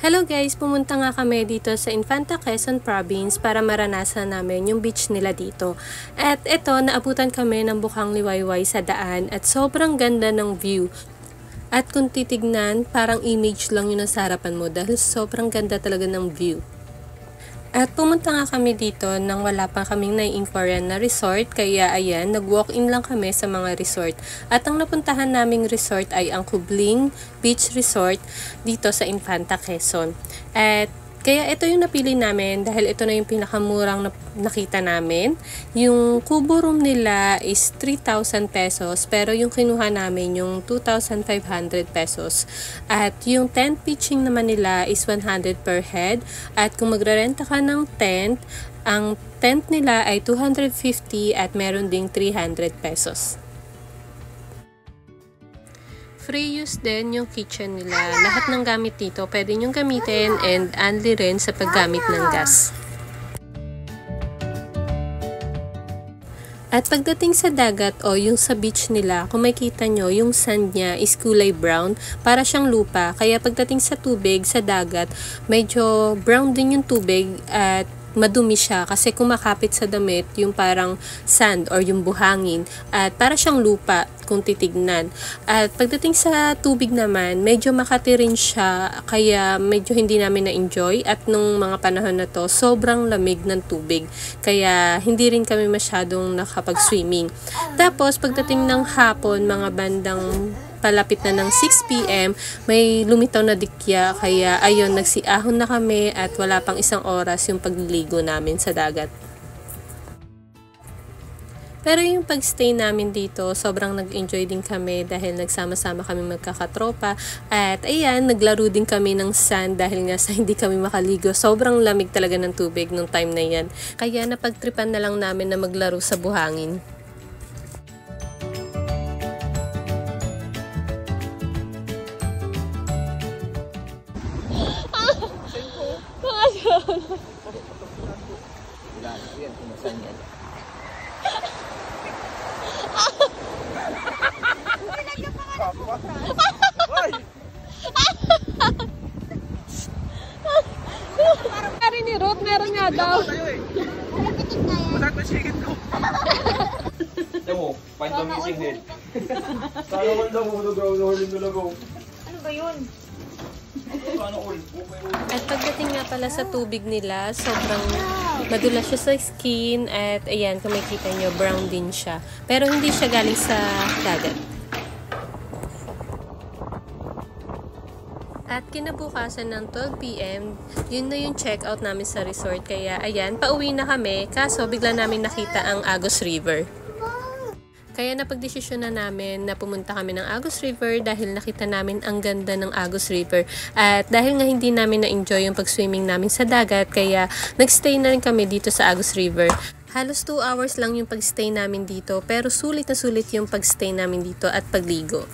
Hello guys, pumunta nga kami dito sa Infanta Quezon Province para maranasan namin yung beach nila dito. At eto, naabutan kami ng Bukang Liwayway sa daan at sobrang ganda ng view. At kung titignan, parang image lang yun sa harapan mo dahil sobrang ganda talaga ng view. At pumunta nga kami dito nang wala pa kaming nai-inquiryan na resort, kaya ayan, nag-walk-in lang kami sa mga resort. At ang napuntahan naming resort ay ang Kubling Beach Resort dito sa Infanta Quezon. At kaya ito yung napili namin dahil ito na yung pinakamurang nakita namin. Yung kubo room nila is 3,000 pesos pero yung kinuha namin yung 2,500 pesos. At yung tent pitching naman nila is 100 per head. At kung magrerenta ka ng tent, ang tent nila ay 250 at meron ding 300 pesos. Free use din yung kitchen nila. Lahat ng gamit dito pwede nyong gamitin and only rin sa paggamit ng gas. At pagdating sa dagat o yung sa beach nila, kung makita nyo, yung sand niya is kulay brown, para siyang lupa. Kaya pagdating sa tubig, sa dagat, medyo brown din yung tubig at madumi siya kasi kumakapit sa damit yung parang sand or yung buhangin at para siyang lupa kung titignan. At pagdating sa tubig naman, medyo makati rin siya kaya medyo hindi namin na-enjoy at nung mga panahon na to, sobrang lamig ng tubig. Kaya hindi rin kami masyadong nakapag-swimming. Tapos pagdating ng hapon, mga bandang palapit na ng 6 PM, may lumitaw na dikya kaya ayun, nagsiahon na kami at wala pang isang oras yung pagliligo namin sa dagat. Pero yung pagstay namin dito, sobrang nag-enjoy din kami dahil nagsama-sama kami magkakatropa at ayan, naglaro din kami ng sand dahil nga sa hindi kami makaligo. Sobrang lamig talaga ng tubig nung time na yan. Kaya napagtripan na lang namin na maglaro sa buhangin. Parang ni Ruth, meron nga daw. Masakit na sigit ko. Ito mo, find the missing head. Sana man daw mo nag-roll na lagaw. Ano ba yun? At pagdating nga pala sa tubig nila, sobrang madulas siya sa skin at ayan, kung makikita nyo, brown din siya. Pero hindi siya galing sa dagat. At kinabukasan ng 12 PM, yun na yung check-out namin sa resort. Kaya ayan, pauwi na kami, kaso bigla namin nakita ang Agus River. Kaya napagdesisyon na namin na pumunta kami ng Agus River dahil nakita namin ang ganda ng Agus River. At dahil nga hindi namin na-enjoy yung pag-swimming namin sa dagat, kaya nagstay na rin kami dito sa Agus River. Halos 2 hours lang yung pag-stay namin dito, pero sulit na sulit yung pag-stay namin dito at pagligo.